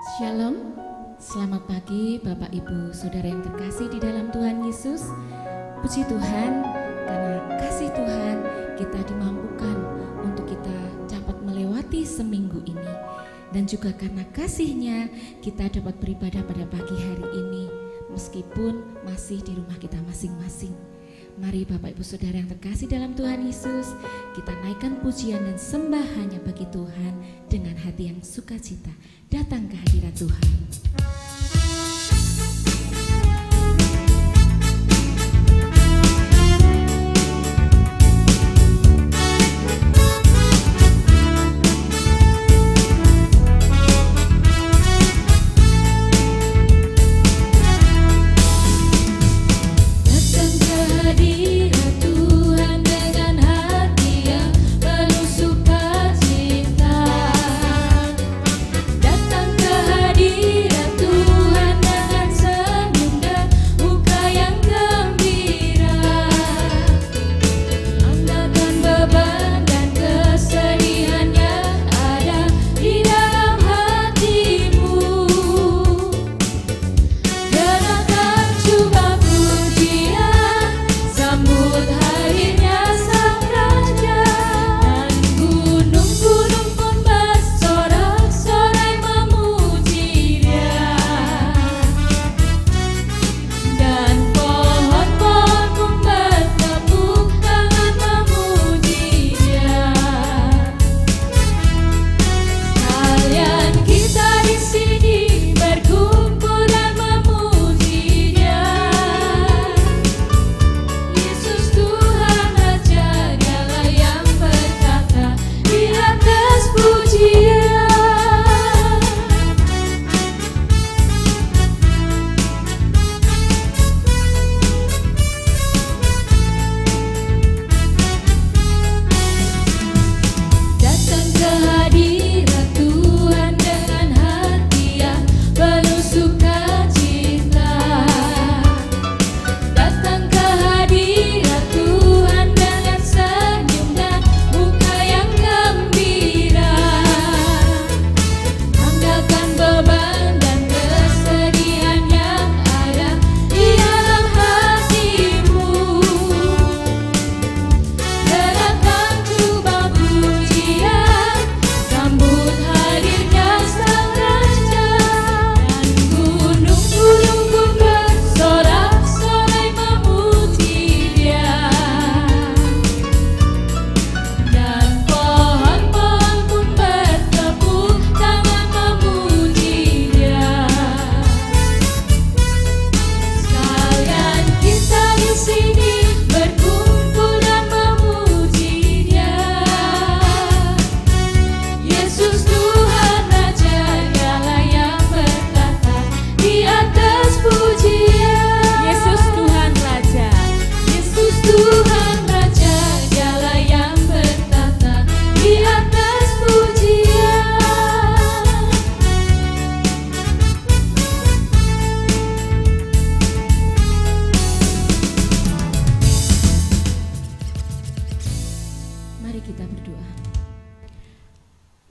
Shalom, selamat pagi Bapak Ibu Saudara yang terkasih di dalam Tuhan Yesus. Puji Tuhan, karena kasih Tuhan kita dimampukan untuk kita dapat melewati seminggu ini. Dan juga karena kasih-Nya kita dapat beribadah pada pagi hari ini meskipun masih di rumah kita masing-masing. Mari Bapak Ibu Saudara yang terkasih dalam Tuhan Yesus, kita naikkan pujian dan sembah hanya bagi Tuhan dengan hati yang sukacita. Datang ke hadirat Tuhan.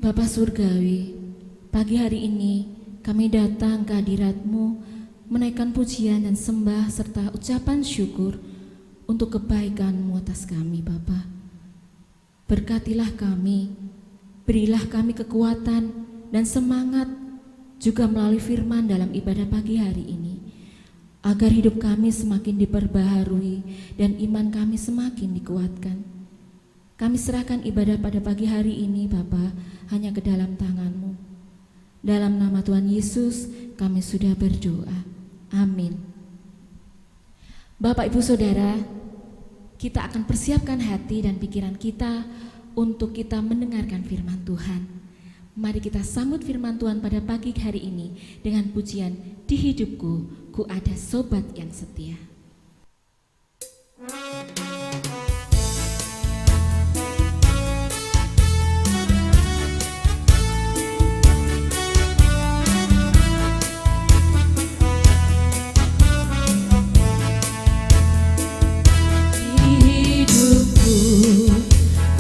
Bapa Surgawi, pagi hari ini kami datang ke hadirat-Mu menaikkan pujian dan sembah serta ucapan syukur untuk kebaikan-Mu atas kami Bapa. Berkatilah kami, berilah kami kekuatan dan semangat juga melalui firman dalam ibadah pagi hari ini, agar hidup kami semakin diperbaharui dan iman kami semakin dikuatkan. Kami serahkan ibadah pada pagi hari ini Bapa hanya ke dalam tangan-Mu. Dalam nama Tuhan Yesus kami sudah berdoa. Amin. Bapak Ibu Saudara, kita akan persiapkan hati dan pikiran kita untuk kita mendengarkan firman Tuhan. Mari kita sambut firman Tuhan pada pagi hari ini dengan pujian Di Hidupku Ku Ada Sobat Yang Setia.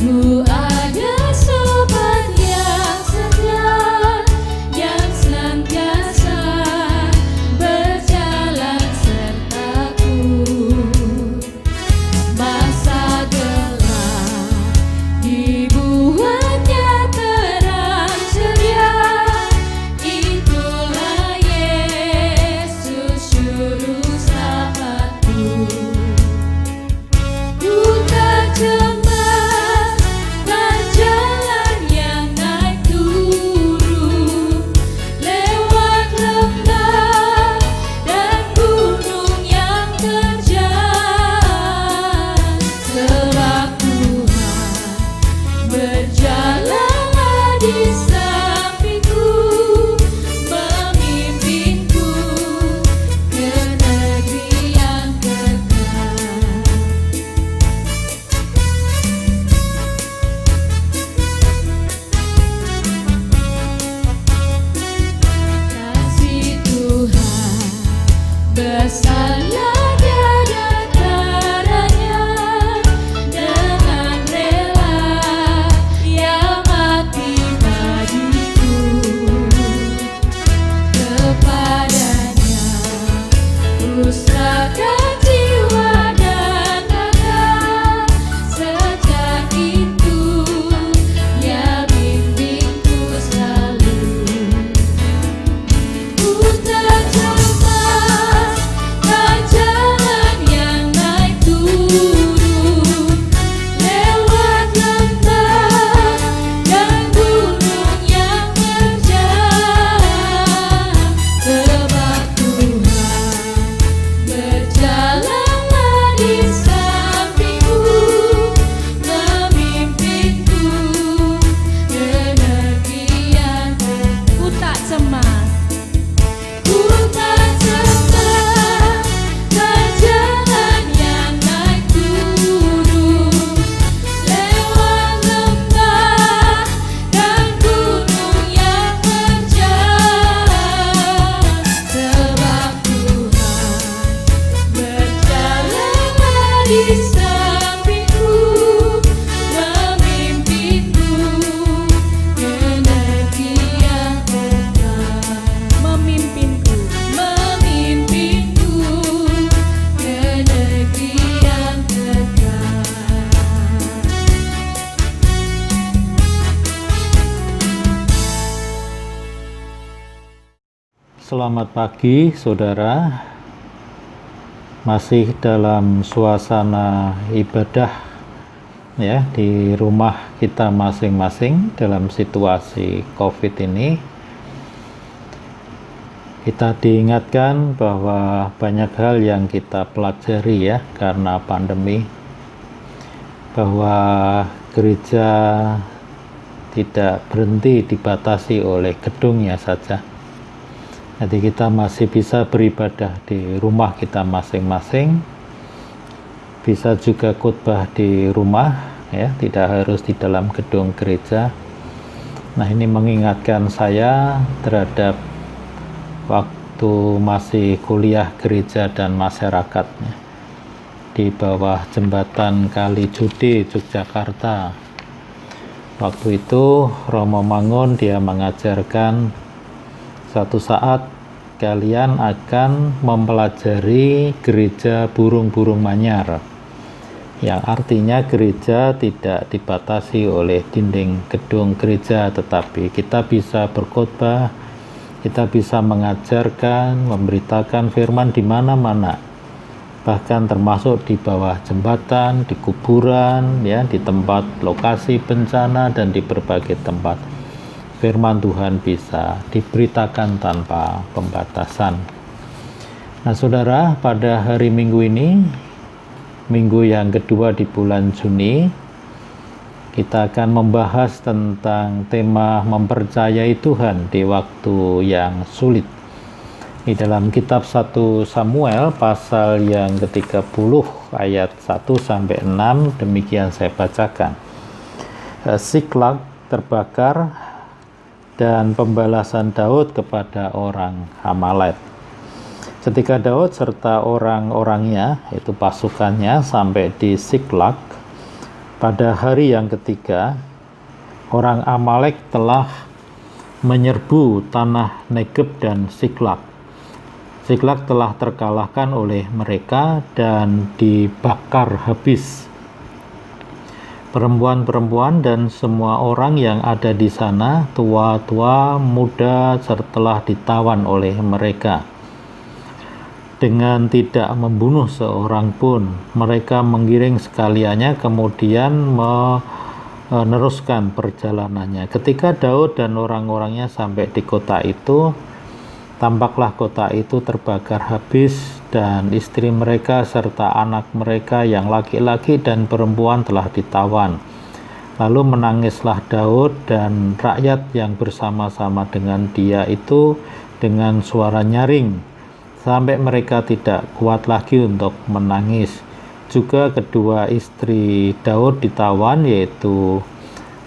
Ku ada sobat yang setia, yang senantiasa Berjalanlah di sampingku, memimpinku ke negeri yang kekal. Kasih Tuhan besarlah tiada taranya, dengan rela Ia mati bagiku. Kepadanya ku serahkan jiwa dan raga, sejak itu Ia bimbingku selalu. Ku terjebak ke jalan yang naik turun, lewat lembah dan gunung yang terjal. Sebab Tuhan berjalanlah di sampingku, memimpinku ke negeri yang kekal. Ku tak cemas, ku tak cemas ke jalan yang naik turun, lewat lembah dan gunung yang terjal. Sebab Tuhan berjalanlah di sampingku, memimpinku ke negeri yang kekal. Memimpinku ke negeri yang kekal. Selamat pagi saudara, masih dalam suasana ibadah ya di rumah kita masing-masing dalam situasi COVID ini. Kita diingatkan bahwa banyak hal yang kita pelajari ya karena pandemi, bahwa gereja tidak berhenti dibatasi oleh gedungnya saja. Jadi kita masih bisa beribadah di rumah kita masing-masing, bisa juga khotbah di rumah ya, tidak harus di dalam gedung gereja. Nah, ini mengingatkan saya terhadap waktu masih kuliah gereja dan masyarakatnya di bawah jembatan Kali Jude, Yogyakarta. Waktu itu Romo Mangun dia mengajarkan, suatu saat kalian akan mempelajari gereja burung-burung manyar, yang artinya gereja tidak dibatasi oleh dinding gedung gereja, tetapi kita bisa berkhotbah, kita bisa mengajarkan, memberitakan firman di mana-mana, bahkan termasuk di bawah jembatan, di kuburan, ya, di tempat lokasi bencana dan di berbagai tempat. Firman Tuhan bisa diberitakan tanpa pembatasan. Nah, saudara, pada hari Minggu ini, minggu yang kedua di bulan Juni, kita akan membahas tentang tema mempercayai Tuhan di waktu yang sulit. Di dalam kitab 1 Samuel pasal yang ke-30 ayat 1-6, demikian saya bacakan. Siklag terbakar dan pembalasan Daud kepada orang Amalek. Ketika Daud serta orang-orangnya, itu pasukannya, sampai di Siklag, pada hari yang ketiga, orang Amalek telah menyerbu tanah Negeb dan Siklag. Siklag telah terkalahkan oleh mereka dan dibakar habis. Perempuan-perempuan dan semua orang yang ada di sana, tua-tua, muda, telah ditawan oleh mereka. Dengan tidak membunuh seorang pun, mereka menggiring sekaliannya, kemudian meneruskan perjalanannya. Ketika Daud dan orang-orangnya sampai di kota itu, tampaklah kota itu terbakar habis, dan istri mereka serta anak mereka yang laki-laki dan perempuan telah ditawan. Lalu menangislah Daud dan rakyat yang bersama-sama dengan dia itu dengan suara nyaring, sampai mereka tidak kuat lagi untuk menangis. Juga kedua istri Daud ditawan, yaitu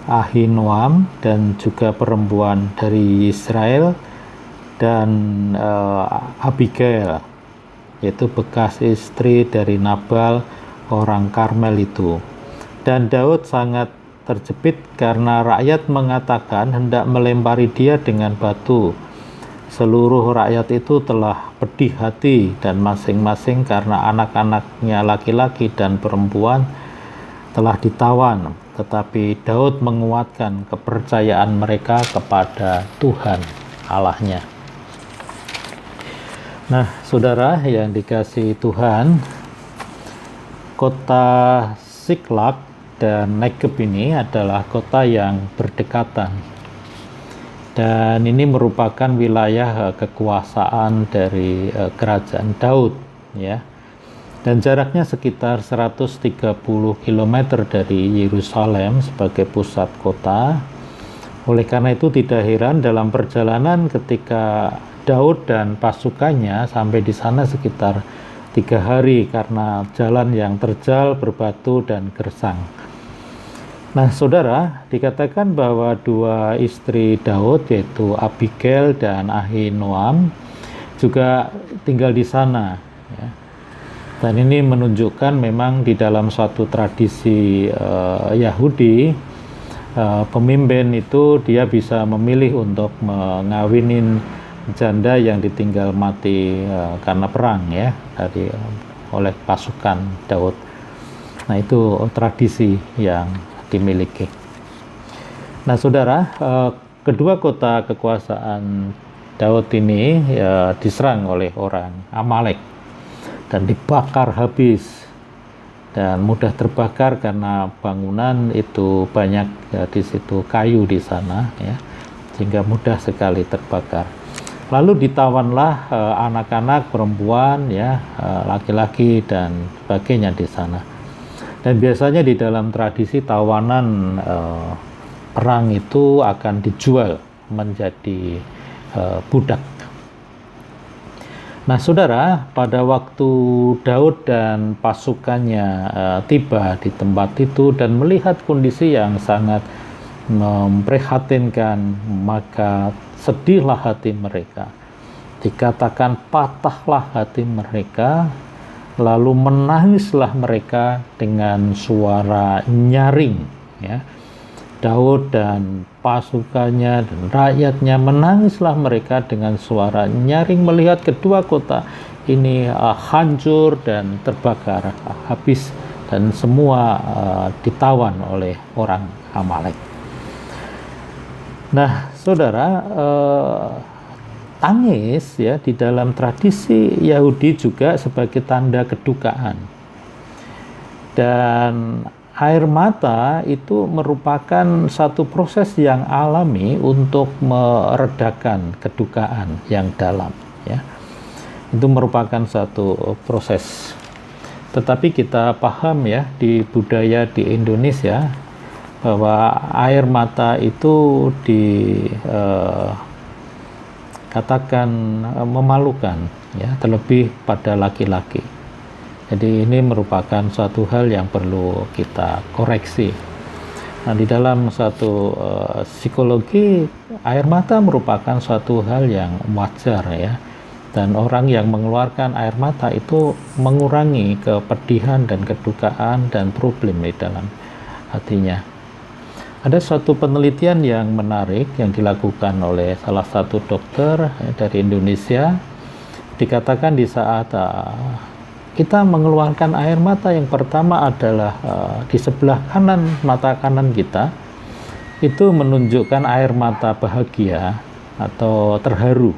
Ahinoam dan juga perempuan dari Israel, dan Abigail, yaitu bekas istri dari Nabal orang Karmel itu. Dan Daud sangat terjepit karena rakyat mengatakan hendak melempari dia dengan batu. Seluruh rakyat itu telah pedih hati, dan masing-masing karena anak-anaknya laki-laki dan perempuan telah ditawan. Tetapi Daud menguatkan kepercayaan mereka kepada Tuhan Allahnya. Nah, saudara yang dikasihi Tuhan, kota Siklag dan Negeb ini adalah kota yang berdekatan, dan ini merupakan wilayah kekuasaan dari kerajaan Daud, ya. Dan jaraknya sekitar 130 km dari Yerusalem sebagai pusat kota. Oleh karena itu tidak heran dalam perjalanan ketika Daud dan pasukannya sampai di sana sekitar 3 hari karena jalan yang terjal, berbatu dan gersang. Nah, saudara, dikatakan bahwa dua istri Daud, yaitu Abigail dan Ahinoam, juga tinggal di sana, ya. Dan ini menunjukkan memang di dalam suatu tradisi Yahudi, pemimpin itu dia bisa memilih untuk mengawinin janda yang ditinggal mati karena perang, ya, oleh pasukan Daud. Nah, itu tradisi yang dimiliki. Nah, saudara, kedua kota kekuasaan Daud ini diserang oleh orang Amalek dan dibakar habis, dan mudah terbakar karena bangunan itu banyak di situ kayu di sana, ya, sehingga mudah sekali terbakar. Lalu ditawanlah anak-anak, perempuan, ya, laki-laki dan sebagainya di sana. Dan biasanya di dalam tradisi tawanan perang itu akan dijual menjadi budak. Nah, saudara, pada waktu Daud dan pasukannya tiba di tempat itu dan melihat kondisi yang sangat memprihatinkan, maka sedihlah hati mereka. Dikatakan patahlah hati mereka, lalu menangislah mereka dengan suara nyaring, ya. Daud dan pasukannya dan rakyatnya menangislah mereka dengan suara nyaring melihat kedua kota ini hancur dan terbakar habis, dan semua ditawan oleh orang Amalek. Nah, saudara, tangis, ya, di dalam tradisi Yahudi juga sebagai tanda kedukaan. Dan air mata itu merupakan satu proses yang alami untuk meredakan kedukaan yang dalam, ya. Itu merupakan satu proses. Tetapi kita paham, ya, di budaya di Indonesia bahwa air mata itu katakan memalukan, ya, terlebih pada laki-laki. Jadi ini merupakan suatu hal yang perlu kita koreksi. Nah, di dalam suatu psikologi, air mata merupakan suatu hal yang wajar, ya. Dan orang yang mengeluarkan air mata itu mengurangi kepedihan dan kedukaan dan problem di dalam hatinya. Ada suatu penelitian yang menarik yang dilakukan oleh salah satu dokter dari Indonesia. Dikatakan di saat kita mengeluarkan air mata, yang pertama adalah di sebelah kanan mata kanan kita itu menunjukkan air mata bahagia atau terharu.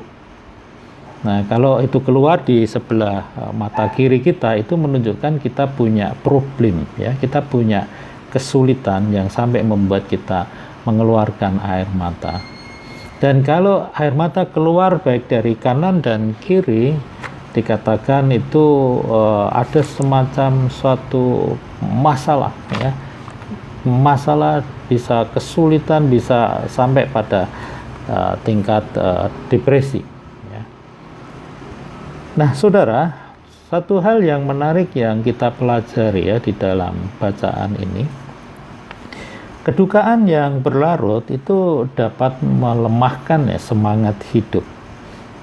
Nah, kalau itu keluar di sebelah mata kiri kita itu menunjukkan kita punya problem, ya, kita punya kesulitan yang sampai membuat kita mengeluarkan air mata. Dan kalau air mata keluar baik dari kanan dan kiri, dikatakan itu ada semacam suatu masalah, ya, masalah bisa kesulitan, bisa sampai pada tingkat depresi. Ya. Nah, saudara, satu hal yang menarik yang kita pelajari ya di dalam bacaan ini, kedukaan yang berlarut itu dapat melemahkan ya semangat hidup,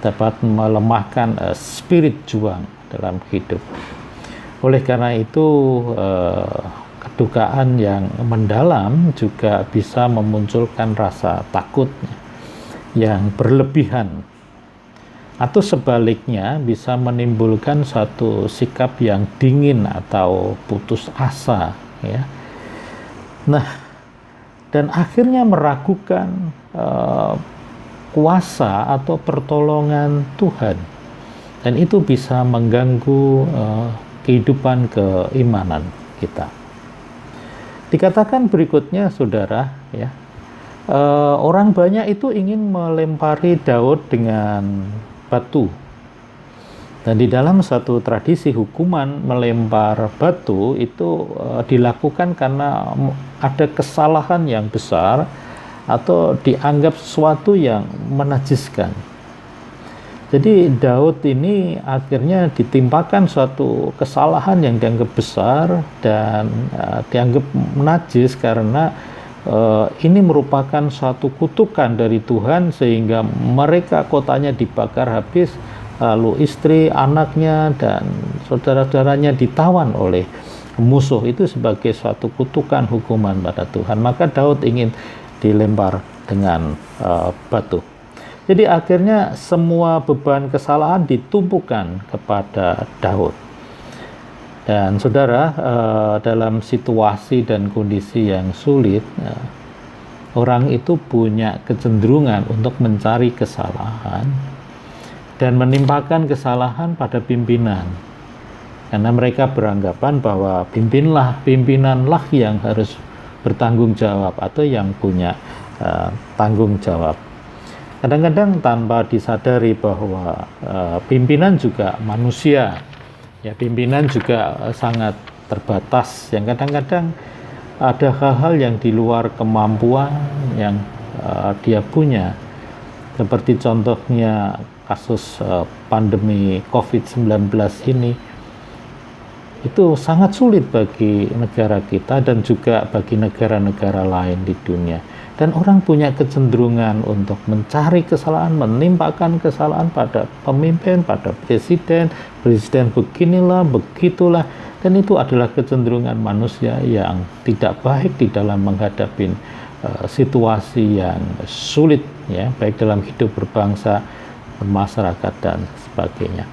dapat melemahkan spirit juang dalam hidup. Oleh karena itu, kedukaan yang mendalam juga bisa memunculkan rasa takut yang berlebihan, atau sebaliknya bisa menimbulkan suatu sikap yang dingin atau putus asa, ya. Nah, dan akhirnya meragukan kuasa atau pertolongan Tuhan, dan itu bisa mengganggu kehidupan keimanan kita. Dikatakan berikutnya, saudara, ya, orang banyak itu ingin melempari Daud dengan batu. Dan di dalam satu tradisi hukuman melempar batu itu dilakukan karena ada kesalahan yang besar atau dianggap sesuatu yang menajiskan. Jadi Daud ini akhirnya ditimpakan suatu kesalahan yang dianggap besar dan dianggap najis karena ini merupakan suatu kutukan dari Tuhan, sehingga mereka kotanya dibakar habis, lalu istri, anaknya, dan saudara-saudaranya ditawan oleh musuh. Itu sebagai suatu kutukan hukuman pada Tuhan. Maka Daud ingin dilempar dengan batu. Jadi akhirnya semua beban kesalahan ditumpukan kepada Daud. Dan saudara, dalam situasi dan kondisi yang sulit, orang itu punya kecenderungan untuk mencari kesalahan dan menimpakan kesalahan pada pimpinan. Karena mereka beranggapan bahwa pimpinanlah yang harus bertanggung jawab atau yang punya tanggung jawab. Kadang-kadang tanpa disadari bahwa pimpinan juga manusia, ya, pimpinan juga sangat terbatas, yang kadang-kadang ada hal-hal yang di luar kemampuan yang dia punya, seperti contohnya kasus pandemi COVID-19 ini. Itu sangat sulit bagi negara kita dan juga bagi negara-negara lain di dunia. Dan orang punya kecenderungan untuk mencari kesalahan, menimpakan kesalahan pada pemimpin, pada presiden beginilah, begitulah. Dan itu adalah kecenderungan manusia yang tidak baik di dalam menghadapi situasi yang sulit, ya, baik dalam hidup berbangsa, bermasyarakat, dan sebagainya.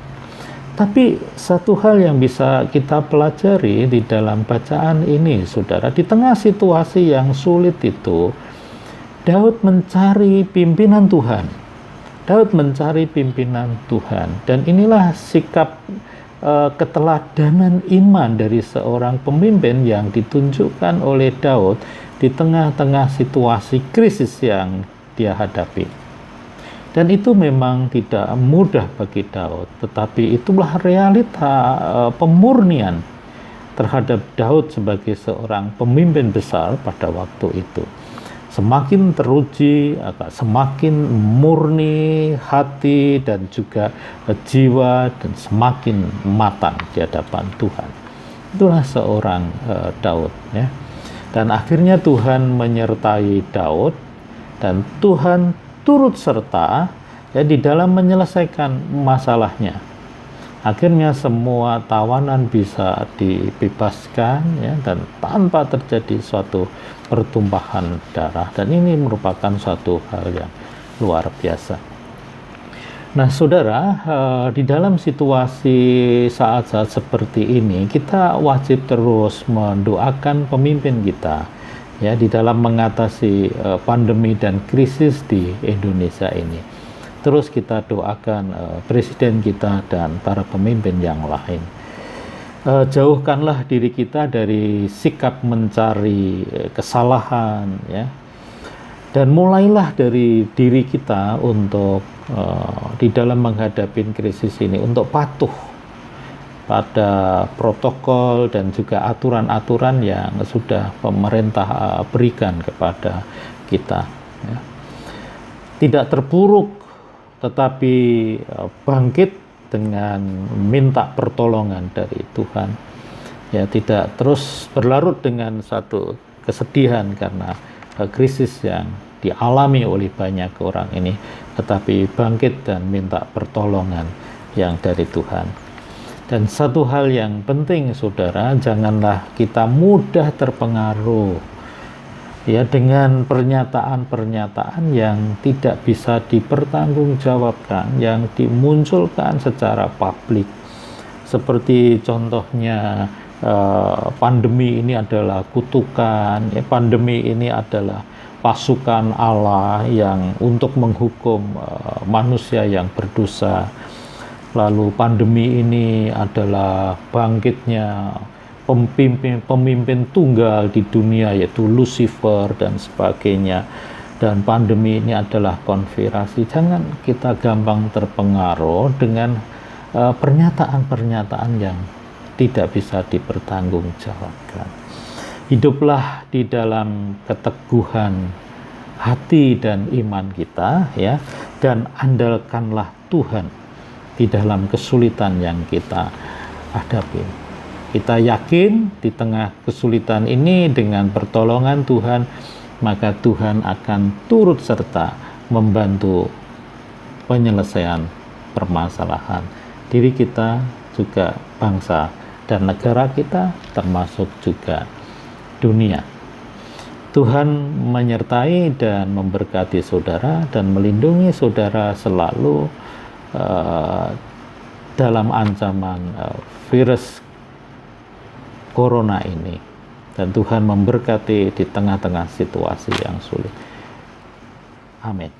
Tapi satu hal yang bisa kita pelajari di dalam bacaan ini, saudara, di tengah situasi yang sulit itu, Daud mencari pimpinan Tuhan. Daud mencari pimpinan Tuhan. Dan inilah sikap keteladanan iman dari seorang pemimpin yang ditunjukkan oleh Daud di tengah-tengah situasi krisis yang dia hadapi. Dan itu memang tidak mudah bagi Daud, tetapi itulah realita pemurnian terhadap Daud sebagai seorang pemimpin besar pada waktu itu. Semakin teruji, semakin murni hati dan juga jiwa, dan semakin matang di hadapan Tuhan. Itulah seorang Daud, ya. Dan akhirnya Tuhan menyertai Daud, dan Tuhan turut serta, ya, di dalam menyelesaikan masalahnya. Akhirnya semua tawanan bisa dibebaskan, ya, dan tanpa terjadi suatu pertumpahan darah. Dan ini merupakan suatu hal yang luar biasa. Nah, saudara, di dalam situasi saat-saat seperti ini, kita wajib terus mendoakan pemimpin kita, ya, di dalam mengatasi pandemi dan krisis di Indonesia ini. Terus kita doakan presiden kita dan para pemimpin yang lain. Jauhkanlah diri kita dari sikap mencari kesalahan, ya. Dan mulailah dari diri kita untuk di dalam menghadapi krisis ini untuk patuh pada protokol dan juga aturan-aturan yang sudah pemerintah berikan kepada kita, ya. Tidak terpuruk, tetapi bangkit dengan minta pertolongan dari Tuhan, ya. Tidak terus berlarut dengan satu kesedihan karena krisis yang dialami oleh banyak orang ini, tetapi bangkit dan minta pertolongan yang dari Tuhan. Dan satu hal yang penting, saudara, janganlah kita mudah terpengaruh, ya, dengan pernyataan-pernyataan yang tidak bisa dipertanggungjawabkan, yang dimunculkan secara publik. Seperti contohnya pandemi ini adalah kutukan, ya, pandemi ini adalah pasukan Allah yang untuk menghukum manusia yang berdosa. Lalu pandemi ini adalah bangkitnya pemimpin tunggal di dunia, yaitu Lucifer dan sebagainya. Dan pandemi ini adalah konspirasi. Jangan kita gampang terpengaruh dengan pernyataan-pernyataan yang tidak bisa dipertanggungjawabkan. Hiduplah di dalam keteguhan hati dan iman kita, ya, dan andalkanlah Tuhan di dalam kesulitan yang kita hadapi. Kita yakin di tengah kesulitan ini dengan pertolongan Tuhan, maka Tuhan akan turut serta membantu penyelesaian permasalahan diri kita, juga bangsa dan negara kita, termasuk juga dunia. Tuhan menyertai dan memberkati saudara dan melindungi saudara selalu dalam ancaman virus corona ini, dan Tuhan memberkati di tengah-tengah situasi yang sulit. Amin.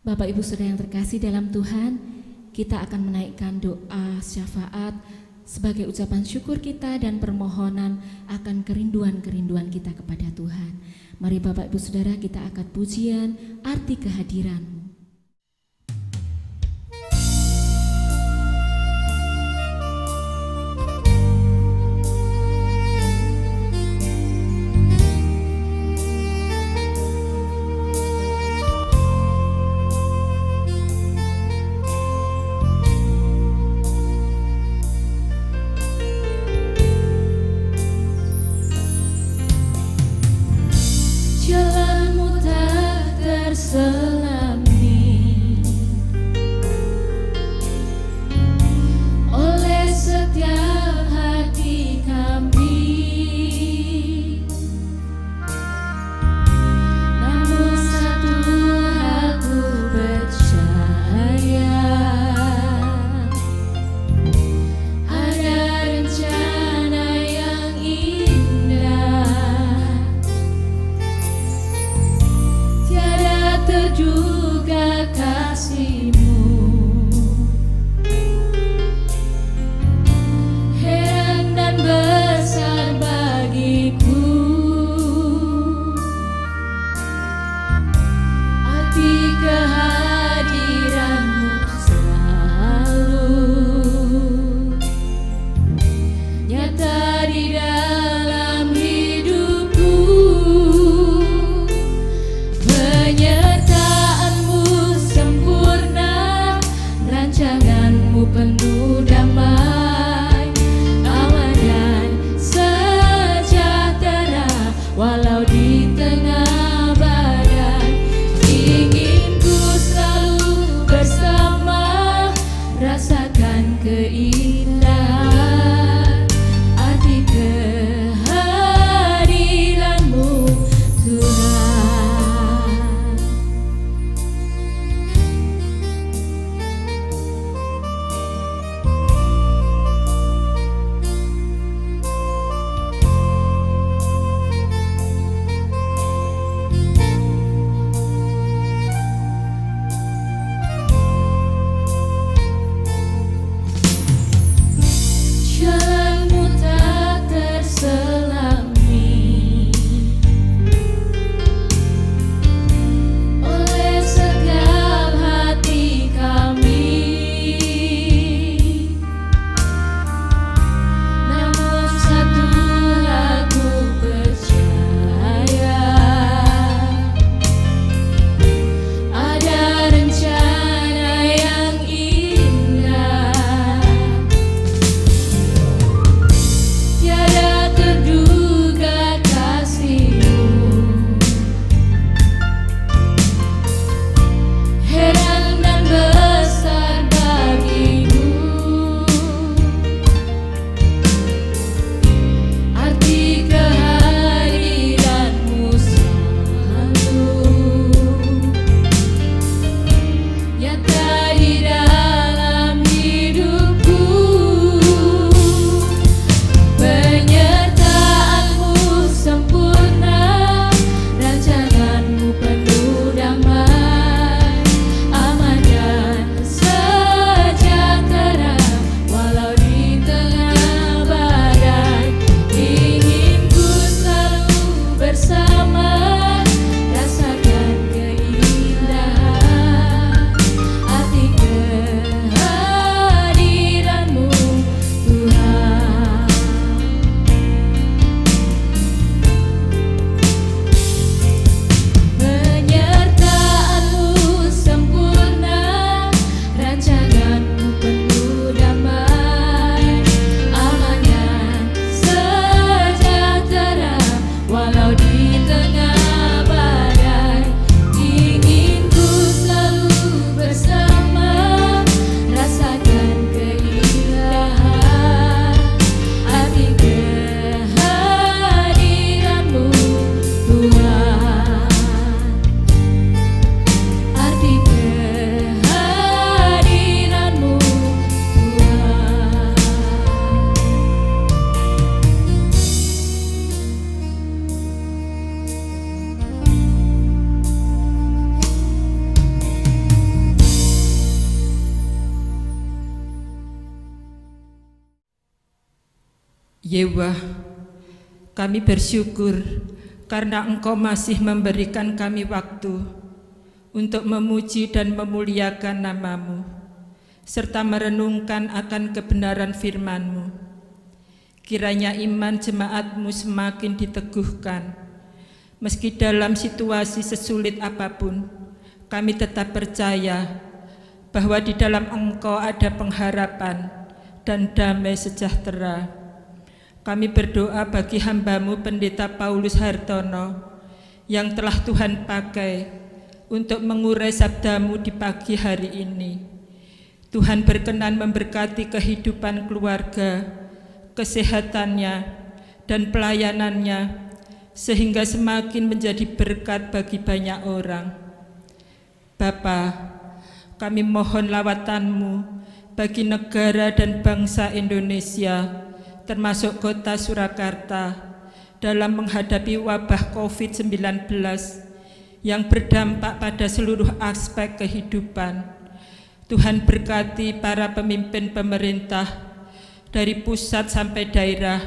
Bapak Ibu Saudara yang terkasih dalam Tuhan, kita akan menaikkan doa syafaat sebagai ucapan syukur kita dan permohonan akan kerinduan-kerinduan kita kepada Tuhan. Mari Bapak Ibu Saudara, kita angkat pujian arti kehadiran. Jalanmu tak terselami oleh setiap hati kami, namun satu hal ku percaya, ada rencana yang indah. Terduga kasih-Mu, heran dan besar bagiku, arti kehadiran-Mu selalu nyata di dalam hidupku. Penyertaan-Mu sempurna Yewa, kami bersyukur karena Engkau masih memberikan kami waktu untuk memuji dan memuliakan nama-Mu, serta merenungkan akan kebenaran firman-Mu. Kiranya iman jemaat-Mu semakin diteguhkan, meski dalam situasi sesulit apapun, kami tetap percaya bahwa di dalam Engkau ada pengharapan dan damai sejahtera. Kami berdoa bagi hamba-Mu Pendeta Paulus Hartono yang telah Tuhan pakai untuk mengurai sabda-Mu di pagi hari ini. Tuhan berkenan memberkati kehidupan keluarga, kesehatannya, dan pelayanannya, sehingga semakin menjadi berkat bagi banyak orang. Bapa, kami mohon lawatan-Mu bagi negara dan bangsa Indonesia, termasuk kota Surakarta, dalam menghadapi wabah COVID-19 yang berdampak pada seluruh aspek kehidupan. Tuhan berkati para pemimpin pemerintah dari pusat sampai daerah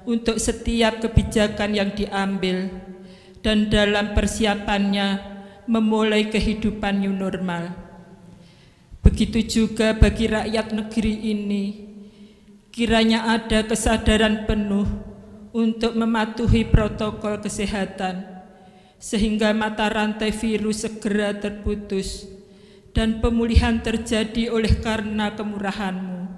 untuk setiap kebijakan yang diambil dan dalam persiapannya memulai kehidupan new normal. Begitu juga bagi rakyat negeri ini, kiranya ada kesadaran penuh untuk mematuhi protokol kesehatan, sehingga mata rantai virus segera terputus dan pemulihan terjadi oleh karena kemurahan-Mu.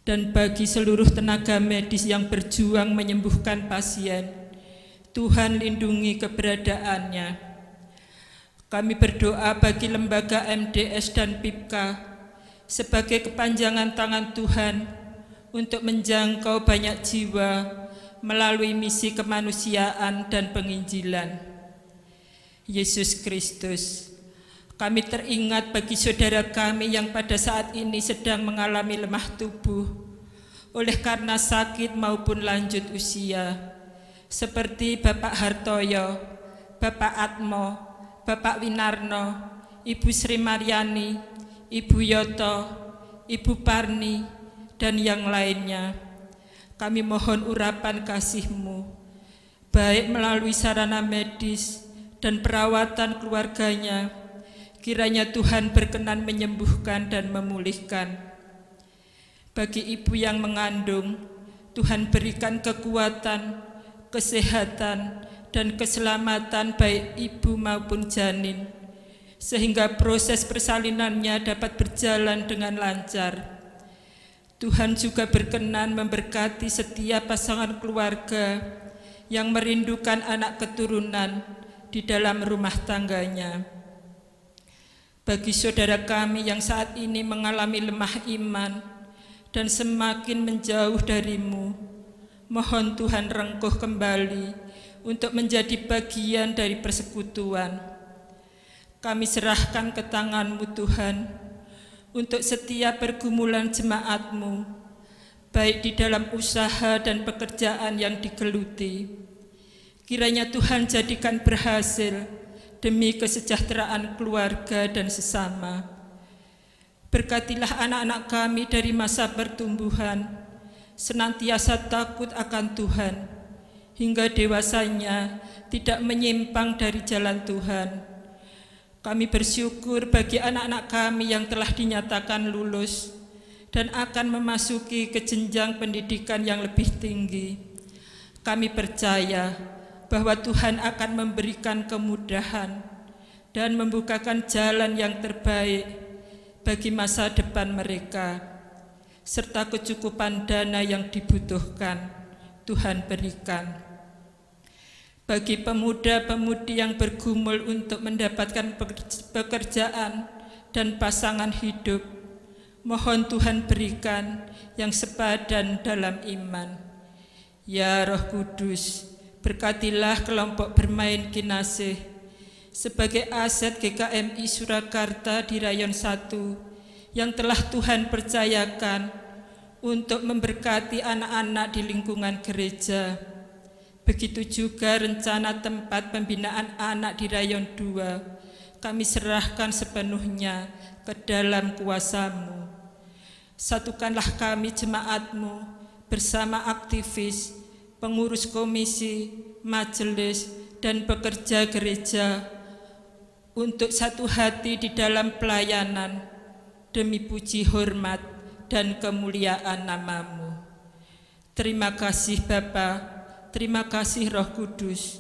Dan bagi seluruh tenaga medis yang berjuang menyembuhkan pasien, Tuhan lindungi keberadaannya. Kami berdoa bagi lembaga MDS dan PIPKA sebagai kepanjangan tangan Tuhan untuk menjangkau banyak jiwa melalui misi kemanusiaan dan penginjilan. Yesus Kristus, kami teringat bagi saudara kami yang pada saat ini sedang mengalami lemah tubuh oleh karena sakit maupun lanjut usia, seperti Bapak Hartoyo, Bapak Atmo, Bapak Winarno, Ibu Sri Maryani, Ibu Yoto, Ibu Parni, dan yang lainnya. Kami mohon urapan kasih-Mu, baik melalui sarana medis dan perawatan keluarganya. Kiranya Tuhan berkenan menyembuhkan dan memulihkan. Bagi ibu yang mengandung, Tuhan berikan kekuatan, kesehatan, dan keselamatan baik ibu maupun janin, sehingga proses persalinannya dapat berjalan dengan lancar. Tuhan juga berkenan memberkati setiap pasangan keluarga yang merindukan anak keturunan di dalam rumah tangganya. Bagi saudara kami yang saat ini mengalami lemah iman dan semakin menjauh dari-Mu, mohon Tuhan rengkuh kembali untuk menjadi bagian dari persekutuan. Kami serahkan ke tangan-Mu Tuhan, untuk setiap pergumulan jemaat-Mu, baik di dalam usaha dan pekerjaan yang digeluti. Kiranya Tuhan jadikan berhasil demi kesejahteraan keluarga dan sesama. Berkatilah anak-anak kami dari masa pertumbuhan, senantiasa takut akan Tuhan, hingga dewasanya tidak menyimpang dari jalan Tuhan. Kami bersyukur bagi anak-anak kami yang telah dinyatakan lulus dan akan memasuki ke jenjang pendidikan yang lebih tinggi. Kami percaya bahwa Tuhan akan memberikan kemudahan dan membukakan jalan yang terbaik bagi masa depan mereka, serta kecukupan dana yang dibutuhkan Tuhan berikan. Bagi pemuda-pemudi yang bergumul untuk mendapatkan pekerjaan dan pasangan hidup, mohon Tuhan berikan yang sepadan dalam iman. Ya Roh Kudus, berkatilah kelompok bermain Kinasih sebagai aset GKMI Surakarta di Rayon 1 yang telah Tuhan percayakan untuk memberkati anak-anak di lingkungan gereja. Begitu juga rencana tempat pembinaan anak di Rayon 2, kami serahkan sepenuhnya ke dalam kuasa-Mu. Satukanlah kami jemaat-Mu bersama aktivis, pengurus komisi, majelis, dan pekerja gereja untuk satu hati di dalam pelayanan demi puji hormat dan kemuliaan nama-Mu. Terima kasih Bapa, terima kasih Roh Kudus.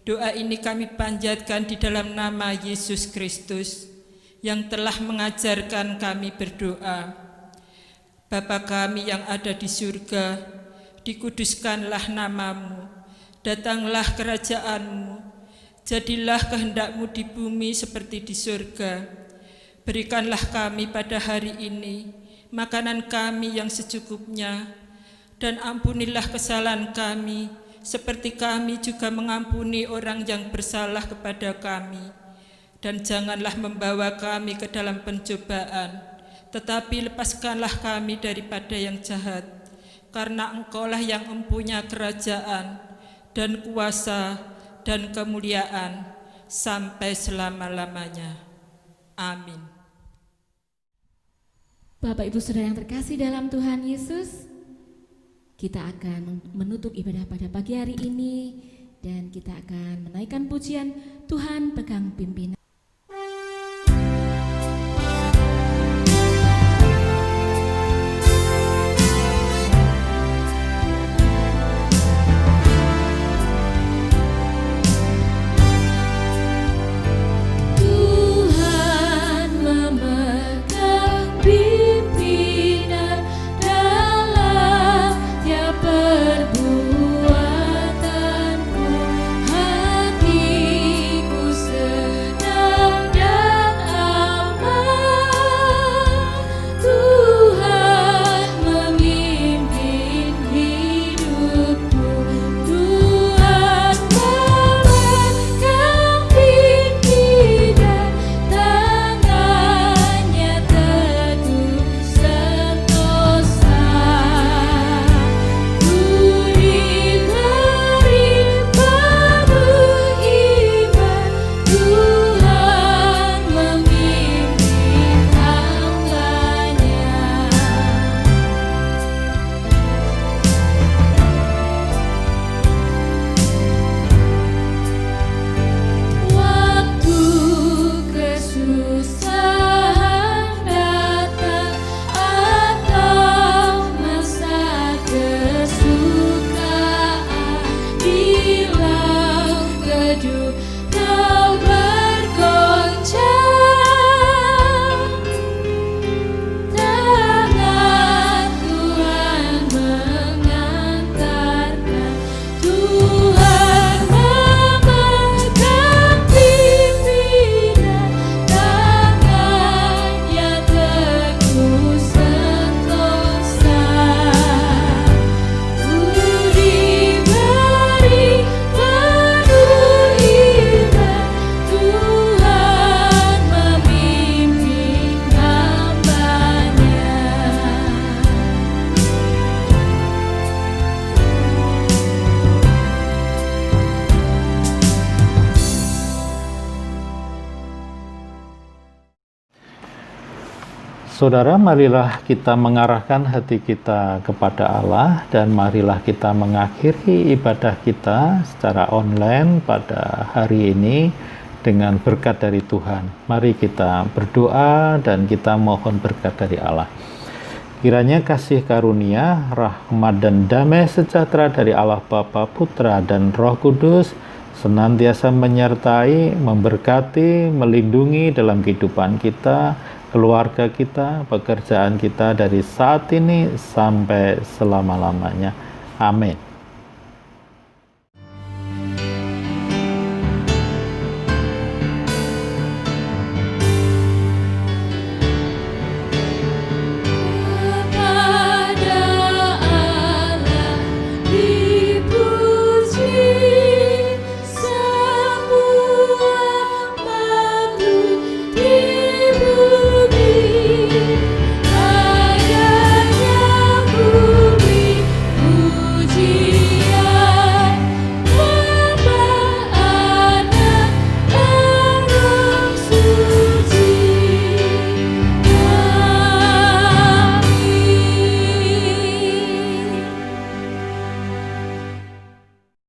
Doa ini kami panjatkan di dalam nama Yesus Kristus yang telah mengajarkan kami berdoa. Bapa kami yang ada di surga, dikuduskanlah nama-Mu, datanglah kerajaan-Mu, jadilah kehendak-Mu di bumi seperti di surga. Berikanlah kami pada hari ini makanan kami yang secukupnya, dan ampunilah kesalahan kami, seperti kami juga mengampuni orang yang bersalah kepada kami. Dan janganlah membawa kami ke dalam pencobaan, tetapi lepaskanlah kami daripada yang jahat, karena Engkaulah yang mempunyai kerajaan dan kuasa dan kemuliaan sampai selama-lamanya. Amin. Bapak Ibu Saudara yang terkasih dalam Tuhan Yesus, kita akan menutup ibadah pada pagi hari ini dan kita akan menaikkan pujian Tuhan pegang pimpinan. Saudara, marilah kita mengarahkan hati kita kepada Allah dan marilah kita mengakhiri ibadah kita secara online pada hari ini dengan berkat dari Tuhan. Mari kita berdoa dan kita mohon berkat dari Allah. Kiranya kasih karunia, rahmat dan damai sejahtera dari Allah Bapa, Putra dan Roh Kudus senantiasa menyertai, memberkati, melindungi dalam kehidupan kita, keluarga kita, pekerjaan kita dari saat ini sampai selama-lamanya. Amin.